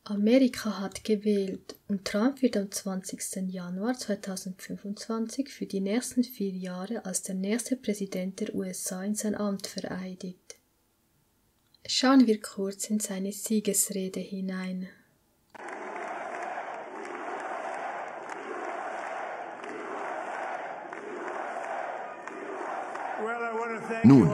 Amerika hat gewählt und Trump wird am 20. Januar 2025 für die nächsten 4 Jahre als der nächste Präsident der USA in sein Amt vereidigt. Schauen wir kurz in seine Siegesrede hinein. Nun,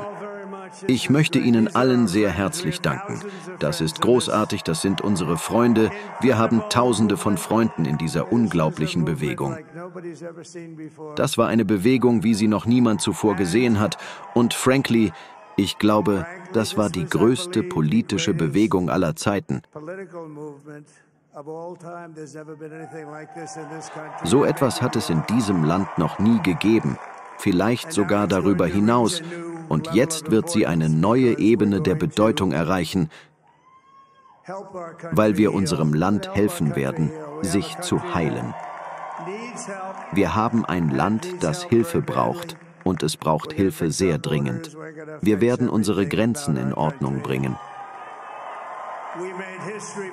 ich möchte Ihnen allen sehr herzlich danken. Das ist großartig, das sind unsere Freunde. Wir haben Tausende von Freunden in dieser unglaublichen Bewegung. Das war eine Bewegung, wie sie noch niemand zuvor gesehen hat. Und frankly, ich glaube, das war die größte politische Bewegung aller Zeiten. So etwas hat es in diesem Land noch nie gegeben. Vielleicht sogar darüber hinaus, und jetzt wird sie eine neue Ebene der Bedeutung erreichen, weil wir unserem Land helfen werden, sich zu heilen. Wir haben ein Land, das Hilfe braucht, und es braucht Hilfe sehr dringend. Wir werden unsere Grenzen in Ordnung bringen.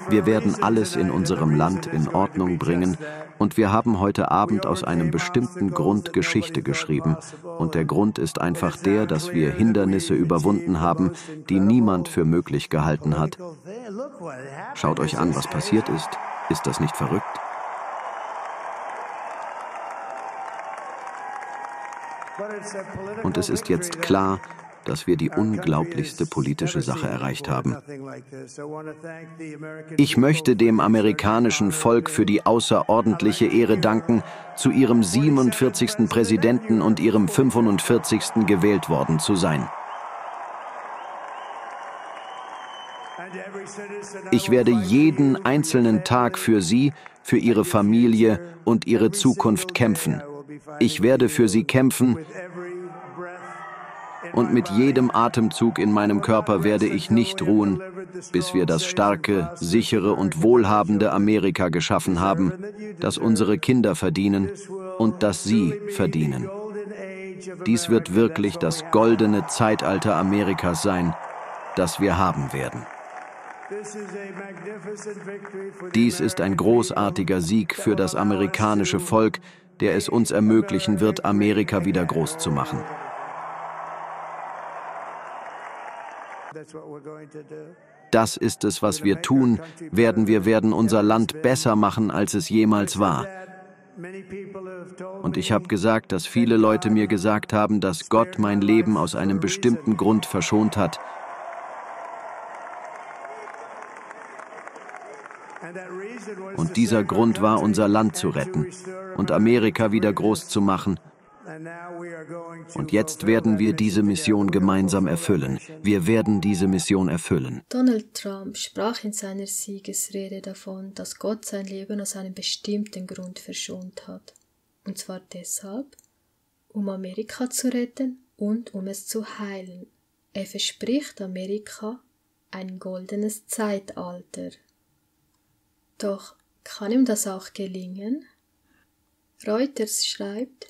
Wir werden alles in unserem Land in Ordnung bringen, und wir haben heute Abend aus einem bestimmten Grund Geschichte geschrieben. Und der Grund ist einfach der, dass wir Hindernisse überwunden haben, die niemand für möglich gehalten hat. Schaut euch an, was passiert ist. Ist das nicht verrückt? Und es ist jetzt klar, dass wir die unglaublichste politische Sache erreicht haben. Ich möchte dem amerikanischen Volk für die außerordentliche Ehre danken, zu ihrem 47. Präsidenten und ihrem 45. gewählt worden zu sein. Ich werde jeden einzelnen Tag für Sie, für Ihre Familie und Ihre Zukunft kämpfen. Ich werde für Sie kämpfen, und mit jedem Atemzug in meinem Körper werde ich nicht ruhen, bis wir das starke, sichere und wohlhabende Amerika geschaffen haben, das unsere Kinder verdienen und das Sie verdienen. Dies wird wirklich das goldene Zeitalter Amerikas sein, das wir haben werden. Dies ist ein großartiger Sieg für das amerikanische Volk, der es uns ermöglichen wird, Amerika wieder groß zu machen. Das ist es, was wir tun. Wir werden unser Land besser machen, als es jemals war. Und ich habe gesagt, dass viele Leute mir gesagt haben, dass Gott mein Leben aus einem bestimmten Grund verschont hat. Und dieser Grund war, unser Land zu retten und Amerika wieder groß zu machen. Und jetzt werden wir diese Mission gemeinsam erfüllen. Wir werden diese Mission erfüllen. Donald Trump sprach in seiner Siegesrede davon, dass Gott sein Leben aus einem bestimmten Grund verschont hat. Und zwar deshalb, um Amerika zu retten und um es zu heilen. Er verspricht Amerika ein goldenes Zeitalter. Doch kann ihm das auch gelingen? Reuters schreibt,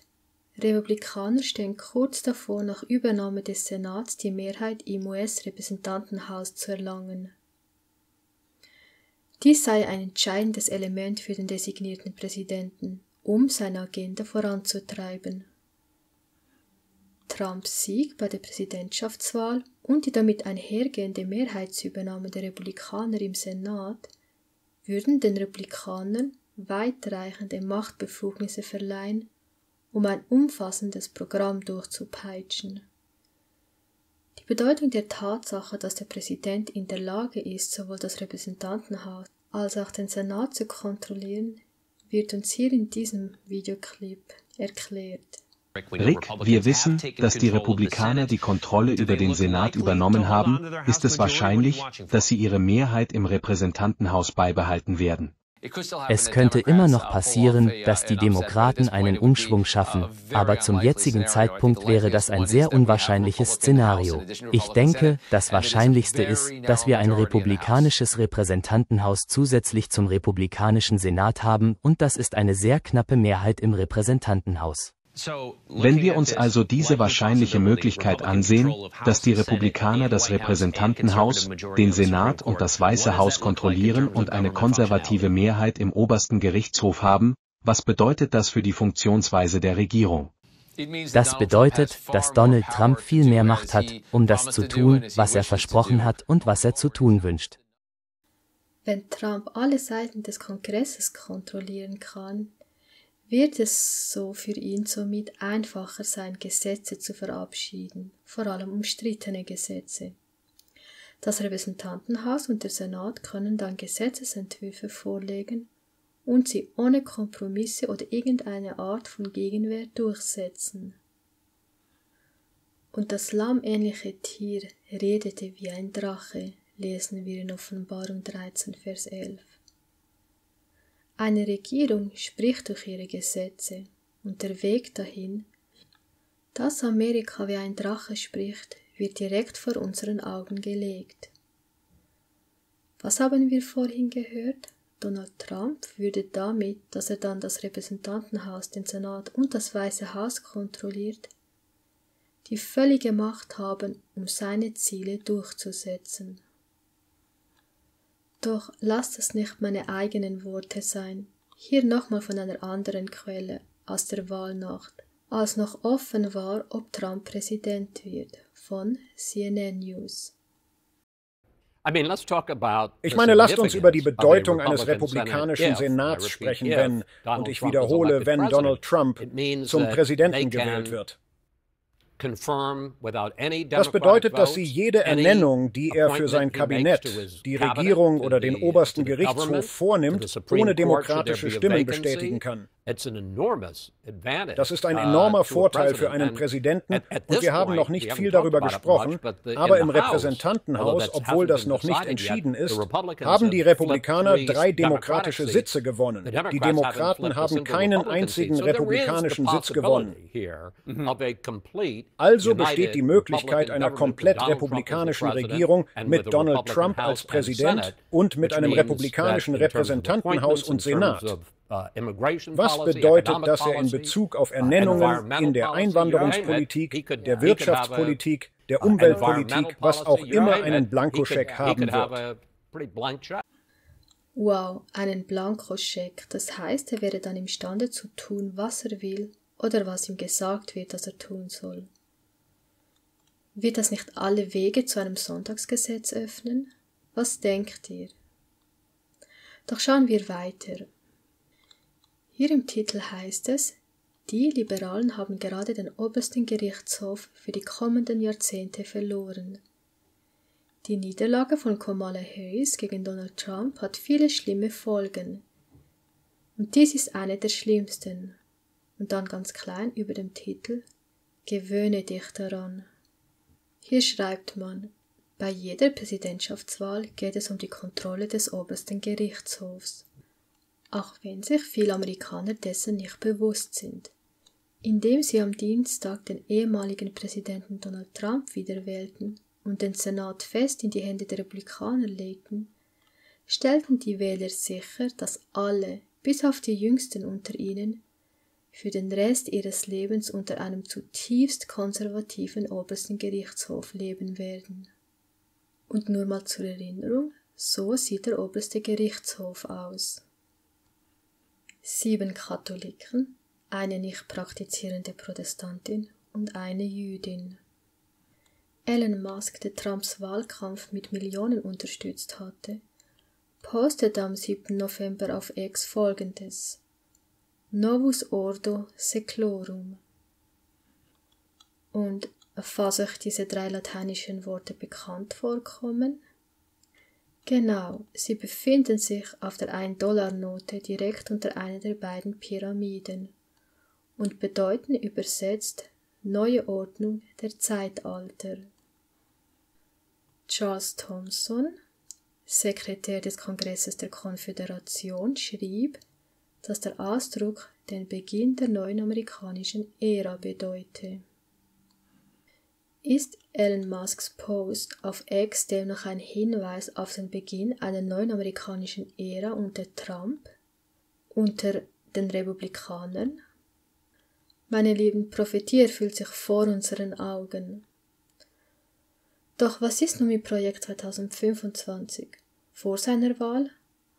Republikaner stehen kurz davor, nach Übernahme des Senats die Mehrheit im US-Repräsentantenhaus zu erlangen. Dies sei ein entscheidendes Element für den designierten Präsidenten, um seine Agenda voranzutreiben. Trumps Sieg bei der Präsidentschaftswahl und die damit einhergehende Mehrheitsübernahme der Republikaner im Senat würden den Republikanern weitreichende Machtbefugnisse verleihen, um ein umfassendes Programm durchzupeitschen. Die Bedeutung der Tatsache, dass der Präsident in der Lage ist, sowohl das Repräsentantenhaus als auch den Senat zu kontrollieren, wird uns hier in diesem Videoclip erklärt. Rick, wir wissen, dass die Republikaner die Kontrolle über den Senat übernommen haben. Ist es wahrscheinlich, dass sie ihre Mehrheit im Repräsentantenhaus beibehalten werden? Es könnte immer noch passieren, dass die Demokraten einen Umschwung schaffen, aber zum jetzigen Zeitpunkt wäre das ein sehr unwahrscheinliches Szenario. Ich denke, das Wahrscheinlichste ist, dass wir ein republikanisches Repräsentantenhaus zusätzlich zum republikanischen Senat haben, und das ist eine sehr knappe Mehrheit im Repräsentantenhaus. Wenn wir uns also diese wahrscheinliche Möglichkeit ansehen, dass die Republikaner das Repräsentantenhaus, den Senat und das Weiße Haus kontrollieren und eine konservative Mehrheit im obersten Gerichtshof haben, was bedeutet das für die Funktionsweise der Regierung? Das bedeutet, dass Donald Trump viel mehr Macht hat, um das zu tun, was er versprochen hat und was er zu tun wünscht. Wenn Trump alle Seiten des Kongresses kontrollieren kann, wird es so für ihn somit einfacher sein, Gesetze zu verabschieden, vor allem umstrittene Gesetze. Das Repräsentantenhaus und der Senat können dann Gesetzesentwürfe vorlegen und sie ohne Kompromisse oder irgendeine Art von Gegenwehr durchsetzen. Und das lammähnliche Tier redete wie ein Drache, lesen wir in Offenbarung 13, Vers 11. Eine Regierung spricht durch ihre Gesetze, und der Weg dahin, dass Amerika wie ein Drache spricht, wird direkt vor unseren Augen gelegt. Was haben wir vorhin gehört? Donald Trump würde damit, dass er dann das Repräsentantenhaus, den Senat und das Weiße Haus kontrolliert, die völlige Macht haben, um seine Ziele durchzusetzen. Doch lasst es nicht meine eigenen Worte sein, hier nochmal von einer anderen Quelle aus der Wahlnacht, als noch offen war, ob Trump Präsident wird, von CNN News. Ich meine, lasst uns über die Bedeutung eines republikanischen Senats sprechen, wenn, und ich wiederhole, wenn Donald Trump zum Präsidenten gewählt wird. Das bedeutet, dass sie jede Ernennung, die er für sein Kabinett, die Regierung oder den obersten Gerichtshof vornimmt, ohne demokratische Stimmen bestätigen kann. Das ist ein enormer Vorteil für einen Präsidenten, und wir haben noch nicht viel darüber gesprochen, aber im Repräsentantenhaus, obwohl das noch nicht entschieden ist, haben die Republikaner 3 demokratische Sitze gewonnen. Die Demokraten haben keinen einzigen republikanischen Sitz gewonnen. Also besteht die Möglichkeit einer komplett republikanischen Regierung mit Donald Trump als Präsident und mit einem republikanischen Repräsentantenhaus und Senat. Was bedeutet, dass er in Bezug auf Ernennungen in der Einwanderungspolitik, der Wirtschaftspolitik, der Umweltpolitik, was auch immer, einen Blankoscheck haben wird? Wow, einen Blankoscheck. Das heißt, er wäre dann imstande zu tun, was er will oder was ihm gesagt wird, dass er tun soll. Wird das nicht alle Wege zu einem Sonntagsgesetz öffnen? Was denkt ihr? Doch schauen wir weiter. Hier im Titel heißt es, die Liberalen haben gerade den obersten Gerichtshof für die kommenden Jahrzehnte verloren. Die Niederlage von Kamala Harris gegen Donald Trump hat viele schlimme Folgen. Und dies ist eine der schlimmsten. Und dann ganz klein über dem Titel, gewöhne dich daran. Hier schreibt man, bei jeder Präsidentschaftswahl geht es um die Kontrolle des obersten Gerichtshofs. Auch wenn sich viele Amerikaner dessen nicht bewusst sind. Indem sie am Dienstag den ehemaligen Präsidenten Donald Trump wiederwählten und den Senat fest in die Hände der Republikaner legten, stellten die Wähler sicher, dass alle, bis auf die Jüngsten unter ihnen, für den Rest ihres Lebens unter einem zutiefst konservativen obersten Gerichtshof leben werden. Und nur mal zur Erinnerung, so sieht der oberste Gerichtshof aus. 7 Katholiken, eine nicht praktizierende Protestantin und eine Jüdin. Elon Musk, der Trumps Wahlkampf mit Millionen unterstützt hatte, postete am 7. November auf X folgendes: Novus Ordo Seclorum. Und falls euch diese 3 lateinischen Worte bekannt vorkommen, genau, sie befinden sich auf der 1-Dollar-Note direkt unter einer der beiden Pyramiden und bedeuten übersetzt neue Ordnung der Zeitalter. Charles Thomson, Sekretär des Kongresses der Konföderation, schrieb, dass der Ausdruck den Beginn der neuen amerikanischen Ära bedeute. Ist Elon Musks Post auf X demnach ein Hinweis auf den Beginn einer neuen amerikanischen Ära unter Trump, unter den Republikanern? Meine lieben, Profitier fühlt sich vor unseren Augen. Doch was ist nun mit Projekt 2025? Vor seiner Wahl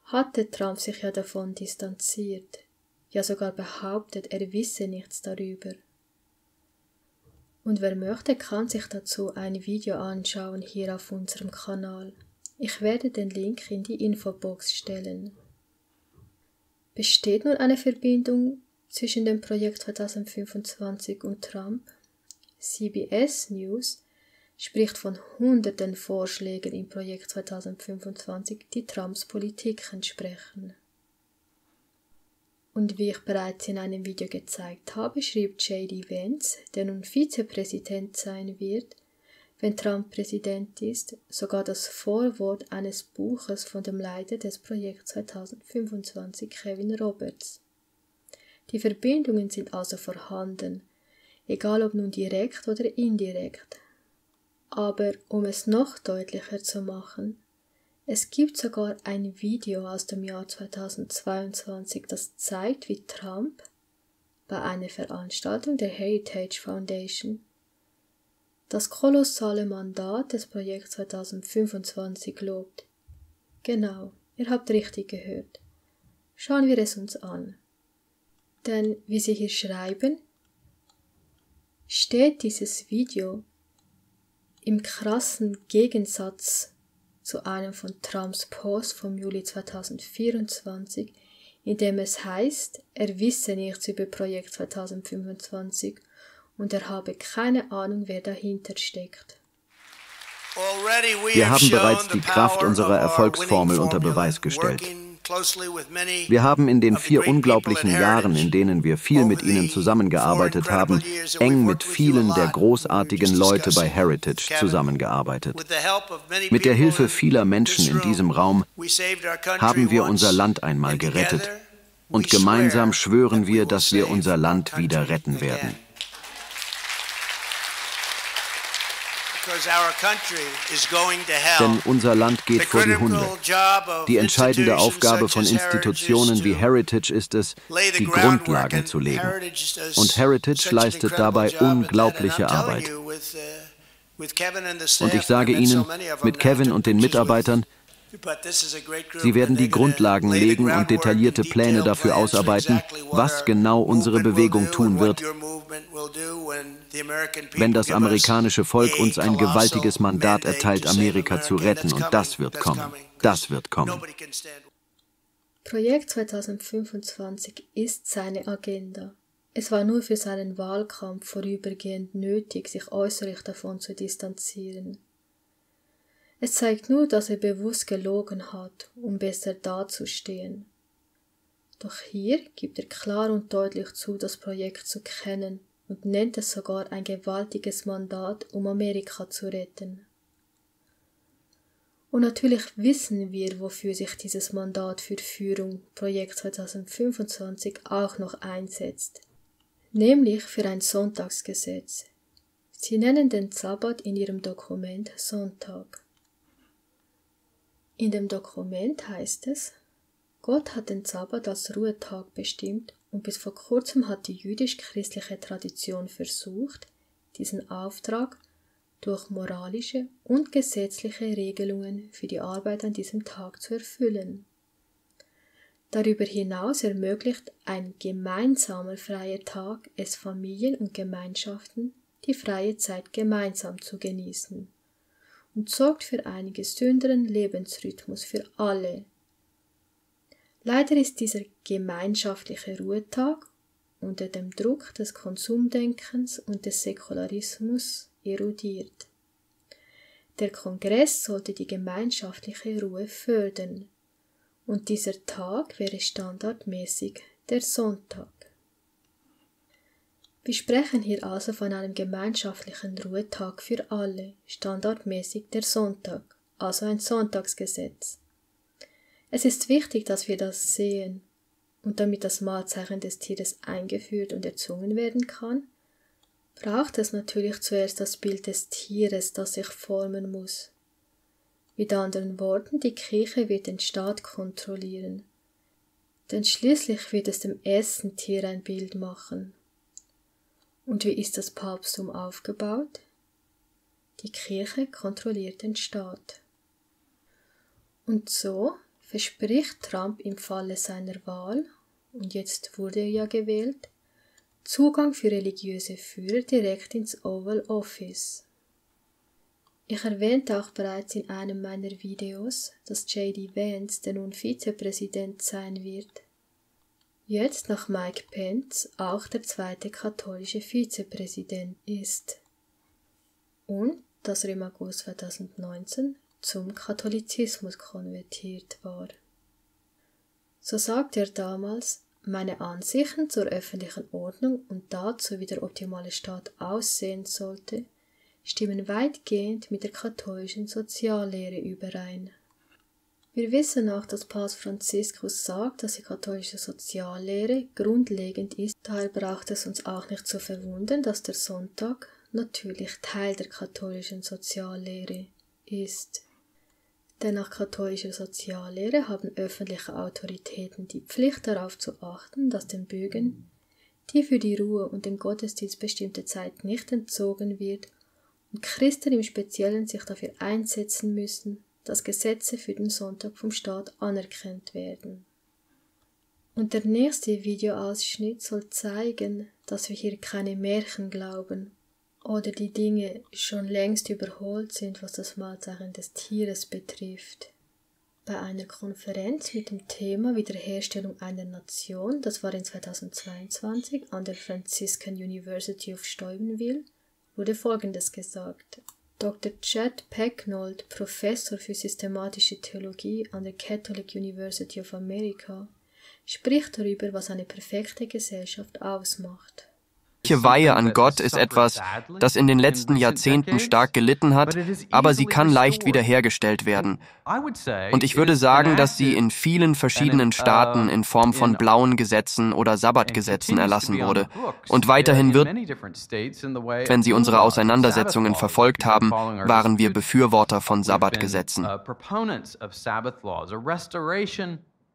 hatte Trump sich ja davon distanziert, ja sogar behauptet, er wisse nichts darüber. Und wer möchte, kann sich dazu ein Video anschauen hier auf unserem Kanal. Ich werde den Link in die Infobox stellen. Besteht nun eine Verbindung zwischen dem Projekt 2025 und Trump? CBS News spricht von hunderten Vorschlägen im Projekt 2025, die Trumps Politik entsprechen. Und wie ich bereits in einem Video gezeigt habe, schrieb J.D. Vance, der nun Vizepräsident sein wird, wenn Trump Präsident ist, sogar das Vorwort eines Buches von dem Leiter des Projekts 2025, Kevin Roberts. Die Verbindungen sind also vorhanden, egal ob nun direkt oder indirekt. Aber um es noch deutlicher zu machen, es gibt sogar ein Video aus dem Jahr 2022, das zeigt, wie Trump bei einer Veranstaltung der Heritage Foundation das kolossale Mandat des Projekts 2025 lobt. Genau, ihr habt richtig gehört. Schauen wir es uns an. Denn, wie sie hier schreiben, steht dieses Video im krassen Gegensatz zu einem von Trumps Post vom Juli 2024, in dem es heißt, er wisse nichts über Projekt 2025 und er habe keine Ahnung, wer dahinter steckt. Wir haben bereits die Kraft unserer Erfolgsformel unter Beweis gestellt. Wir haben in den 4 unglaublichen Jahren, in denen wir viel mit Ihnen zusammengearbeitet haben, eng mit vielen der großartigen Leute bei Heritage zusammengearbeitet. Mit der Hilfe vieler Menschen in diesem Raum haben wir unser Land einmal gerettet. Und gemeinsam schwören wir, dass wir unser Land wieder retten werden. Denn unser Land geht vor die Hunde. Die entscheidende Aufgabe von Institutionen wie Heritage ist es, die Grundlagen zu legen. Und Heritage leistet dabei unglaubliche Arbeit. Und ich sage Ihnen, mit Kevin und den Mitarbeitern, Sie werden die Grundlagen legen und detaillierte Pläne dafür ausarbeiten, was genau unsere Bewegung tun wird, wenn das amerikanische Volk uns ein gewaltiges Mandat erteilt, Amerika zu retten. Und das wird kommen. Das wird kommen. Projekt 2025 ist seine Agenda. Es war nur für seinen Wahlkampf vorübergehend nötig, sich äußerlich davon zu distanzieren. Es zeigt nur, dass er bewusst gelogen hat, um besser dazustehen. Doch hier gibt er klar und deutlich zu, das Projekt zu kennen und nennt es sogar ein gewaltiges Mandat, um Amerika zu retten. Und natürlich wissen wir, wofür sich dieses Mandat für Führung Projekt 2025 auch noch einsetzt, nämlich für ein Sonntagsgesetz. Sie nennen den Sabbat in ihrem Dokument Sonntag. In dem Dokument heißt es, Gott hat den Sabbat als Ruhetag bestimmt und bis vor kurzem hat die jüdisch-christliche Tradition versucht, diesen Auftrag durch moralische und gesetzliche Regelungen für die Arbeit an diesem Tag zu erfüllen. Darüber hinaus ermöglicht ein gemeinsamer freier Tag es Familien und Gemeinschaften, die freie Zeit gemeinsam zu genießen. Und sorgt für einen gesünderen Lebensrhythmus für alle. Leider ist dieser gemeinschaftliche Ruhetag unter dem Druck des Konsumdenkens und des Säkularismus erodiert. Der Kongress sollte die gemeinschaftliche Ruhe fördern, und dieser Tag wäre standardmäßig der Sonntag. Wir sprechen hier also von einem gemeinschaftlichen Ruhetag für alle, standardmäßig der Sonntag, also ein Sonntagsgesetz. Es ist wichtig, dass wir das sehen, und damit das Mahlzeichen des Tieres eingeführt und erzwungen werden kann, braucht es natürlich zuerst das Bild des Tieres, das sich formen muss. Mit anderen Worten, die Kirche wird den Staat kontrollieren, denn schließlich wird es dem ersten Tier ein Bild machen. Und wie ist das Papsttum aufgebaut? Die Kirche kontrolliert den Staat. Und so verspricht Trump im Falle seiner Wahl, und jetzt wurde er ja gewählt, Zugang für religiöse Führer direkt ins Oval Office. Ich erwähnte auch bereits in einem meiner Videos, dass J.D. Vance der nun Vizepräsident sein wird. Jetzt nach Mike Pence auch der zweite katholische Vizepräsident ist. Und dass er im August 2019 zum Katholizismus konvertiert war. So sagte er damals, meine Ansichten zur öffentlichen Ordnung und dazu, wie der optimale Staat aussehen sollte, stimmen weitgehend mit der katholischen Soziallehre überein. Wir wissen auch, dass Papst Franziskus sagt, dass die katholische Soziallehre grundlegend ist, daher braucht es uns auch nicht zu verwundern, dass der Sonntag natürlich Teil der katholischen Soziallehre ist. Denn nach katholischer Soziallehre haben öffentliche Autoritäten die Pflicht darauf zu achten, dass den Bürgern, die für die Ruhe und den Gottesdienst bestimmte Zeit nicht entzogen wird, und Christen im Speziellen sich dafür einsetzen müssen, dass Gesetze für den Sonntag vom Staat anerkannt werden. Und der nächste Videoausschnitt soll zeigen, dass wir hier keine Märchen glauben oder die Dinge schon längst überholt sind, was das Mahlzeichen des Tieres betrifft. Bei einer Konferenz mit dem Thema Wiederherstellung einer Nation, das war in 2022 an der Franciscan University of Steubenville, wurde Folgendes gesagt. Dr. Chad Pecknold, Professor für systematische Theologie an der Catholic University of America, spricht darüber, was eine perfekte Gesellschaft ausmacht. Die Weihe an Gott ist etwas, das in den letzten Jahrzehnten stark gelitten hat, aber sie kann leicht wiederhergestellt werden. Und ich würde sagen, dass sie in vielen verschiedenen Staaten in Form von blauen Gesetzen oder Sabbatgesetzen erlassen wurde. Und weiterhin wird, wenn Sie unsere Auseinandersetzungen verfolgt haben, waren wir Befürworter von Sabbatgesetzen.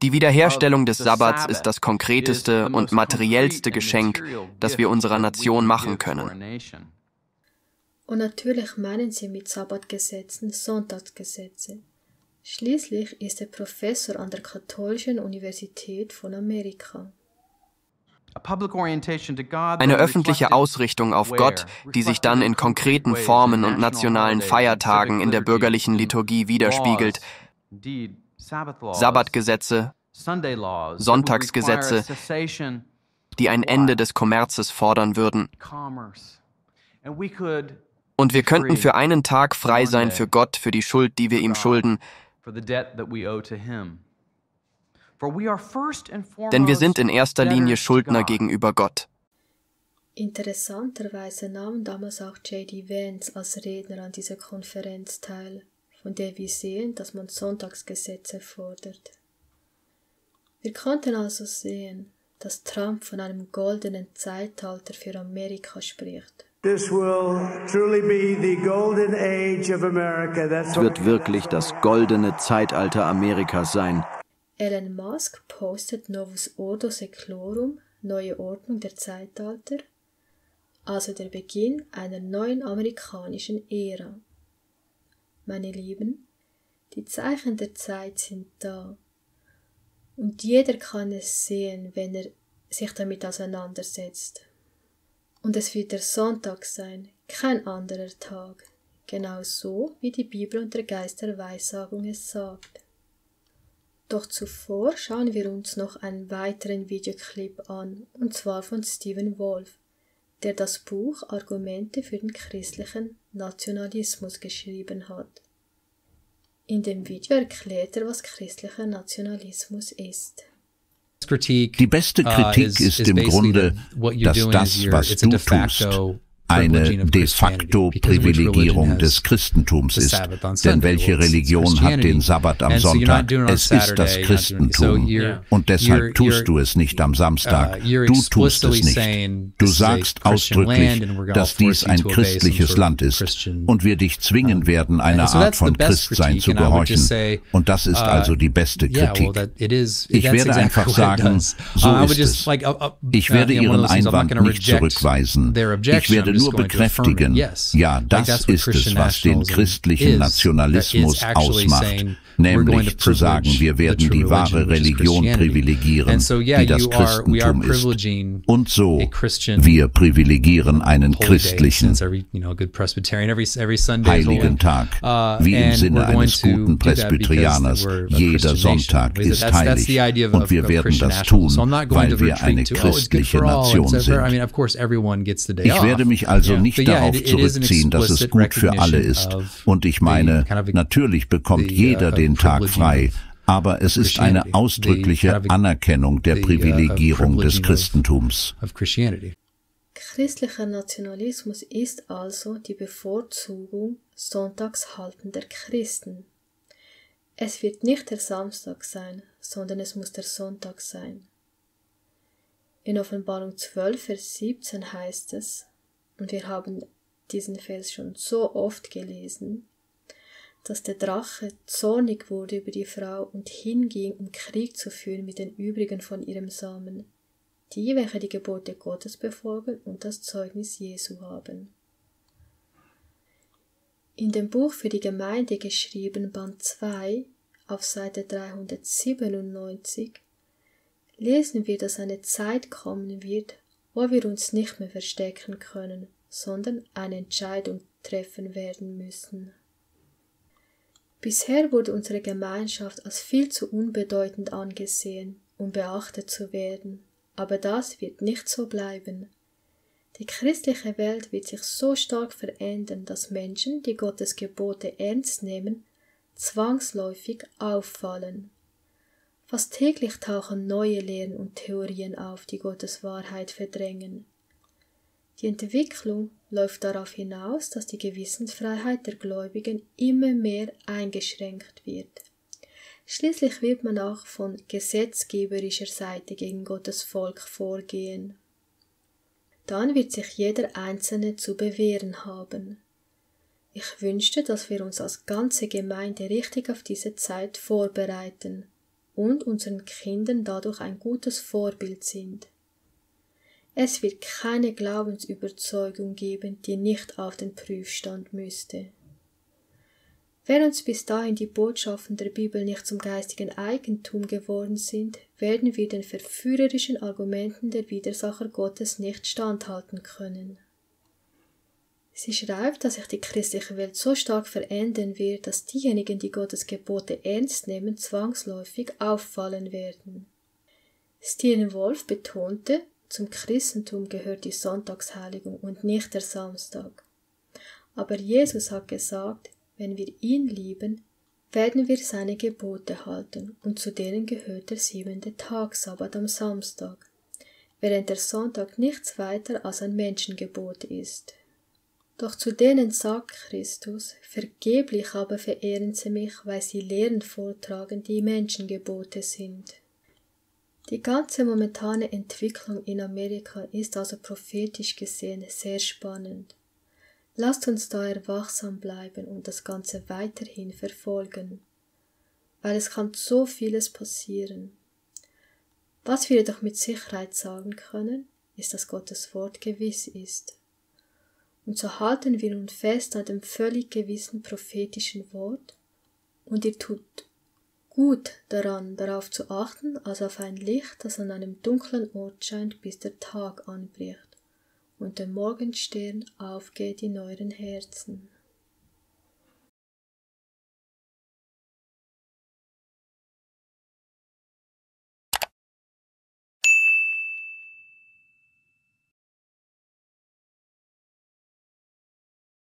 Die Wiederherstellung des Sabbats ist das konkreteste und materiellste Geschenk, das wir unserer Nation machen können. Und natürlich meinen sie mit Sabbatgesetzen Sonntagsgesetze. Schließlich ist er Professor an der Katholischen Universität von Amerika. Eine öffentliche Ausrichtung auf Gott, die sich dann in konkreten Formen und nationalen Feiertagen in der bürgerlichen Liturgie widerspiegelt, Sabbatgesetze, Sonntagsgesetze, die ein Ende des Kommerzes fordern würden. Und wir könnten für einen Tag frei sein für Gott, für die Schuld, die wir ihm schulden. Denn wir sind in erster Linie Schuldner gegenüber Gott. Interessanterweise nahm damals auch J.D. Vance als Redner an dieser Konferenz teil, von der wir sehen, dass man Sonntagsgesetze fordert. Wir konnten also sehen, dass Trump von einem goldenen Zeitalter für Amerika spricht. Es wird wirklich das goldene Zeitalter Amerikas sein. Elon Musk postet Novus Ordo Seclorum, neue Ordnung der Zeitalter, also der Beginn einer neuen amerikanischen Ära. Meine Lieben, die Zeichen der Zeit sind da. Und jeder kann es sehen, wenn er sich damit auseinandersetzt. Und es wird der Sonntag sein, kein anderer Tag, genau so, wie die Bibel und der Geist der Weissagung es sagt. Doch zuvor schauen wir uns noch einen weiteren Videoclip an, und zwar von Stephen Wolf, der das Buch Argumente für den christlichen Nationalismus geschrieben hat. In dem Video erklärt er, was christlicher Nationalismus ist. Die beste Kritik ist im Grunde, dass das, was du tust, eine de facto Privilegierung des Christentums ist. Denn welche Religion hat den Sabbat am Sonntag? Es ist das Christentum. Und deshalb tust du es nicht am Samstag. Du tust es nicht. Du sagst ausdrücklich, dass dies ein christliches Land ist und wir dich zwingen werden, einer Art von Christsein zu gehorchen. Und das ist also die beste Kritik. Ich werde einfach sagen, so ist es. Ich werde Ihren Einwand nicht zurückweisen. Ich werde nur bekräftigen, ja, das ist es, was den christlichen Nationalismus ausmacht, nämlich zu sagen, wir werden die wahre Religion privilegieren, die das Christentum ist. Und so, wir privilegieren einen christlichen heiligen Tag, wie im Sinne eines guten Presbyterianers. Jeder Sonntag ist heilig und wir werden das tun, weil wir eine christliche Nation sind. Ich werde mich also nicht darauf zurückziehen, dass es gut für alle ist. Und ich meine, natürlich bekommt jeder den Tag frei, aber es ist eine ausdrückliche Anerkennung der Privilegierung des Christentums. Christlicher Nationalismus ist also die Bevorzugung sonntagshaltender Christen. Es wird nicht der Samstag sein, sondern es muss der Sonntag sein. In Offenbarung 12, Vers 17 heißt es, und wir haben diesen Vers schon so oft gelesen, dass der Drache zornig wurde über die Frau und hinging, um Krieg zu führen mit den übrigen von ihrem Samen, die, welche die Gebote Gottes befolgen und das Zeugnis Jesu haben. In dem Buch für die Gemeinde geschrieben, Band 2, auf Seite 397, lesen wir, dass eine Zeit kommen wird, wo wir uns nicht mehr verstecken können, sondern eine Entscheidung treffen werden müssen. Bisher wurde unsere Gemeinschaft als viel zu unbedeutend angesehen, um beachtet zu werden, aber das wird nicht so bleiben. Die christliche Welt wird sich so stark verändern, dass Menschen, die Gottes Gebote ernst nehmen, zwangsläufig auffallen. Fast täglich tauchen neue Lehren und Theorien auf, die Gottes Wahrheit verdrängen. Die Entwicklung läuft darauf hinaus, dass die Gewissensfreiheit der Gläubigen immer mehr eingeschränkt wird. Schließlich wird man auch von gesetzgeberischer Seite gegen Gottes Volk vorgehen. Dann wird sich jeder Einzelne zu bewähren haben. Ich wünschte, dass wir uns als ganze Gemeinde richtig auf diese Zeit vorbereiten und unseren Kindern dadurch ein gutes Vorbild sind. Es wird keine Glaubensüberzeugung geben, die nicht auf den Prüfstand müsste. Wenn uns bis dahin die Botschaften der Bibel nicht zum geistigen Eigentum geworden sind, werden wir den verführerischen Argumenten der Widersacher Gottes nicht standhalten können. Sie schreibt, dass sich die christliche Welt so stark verändern wird, dass diejenigen, die Gottes Gebote ernst nehmen, zwangsläufig auffallen werden. Stephen Wolf betonte, zum Christentum gehört die Sonntagsheiligung und nicht der Samstag. Aber Jesus hat gesagt, wenn wir ihn lieben, werden wir seine Gebote halten, und zu denen gehört der 7. Tag, Sabbat am Samstag, während der Sonntag nichts weiter als ein Menschengebot ist. Doch zu denen sagt Christus, vergeblich aber verehren sie mich, weil sie Lehren vortragen, die Menschengebote sind. Die ganze momentane Entwicklung in Amerika ist also prophetisch gesehen sehr spannend. Lasst uns daher wachsam bleiben und das Ganze weiterhin verfolgen, weil es kann so vieles passieren. Was wir jedoch mit Sicherheit sagen können, ist, dass Gottes Wort gewiss ist. Und so halten wir nun fest an dem völlig gewissen prophetischen Wort, und ihr tut gut daran, darauf zu achten, als auf ein Licht, das an einem dunklen Ort scheint, bis der Tag anbricht und der Morgenstern aufgeht in euren Herzen.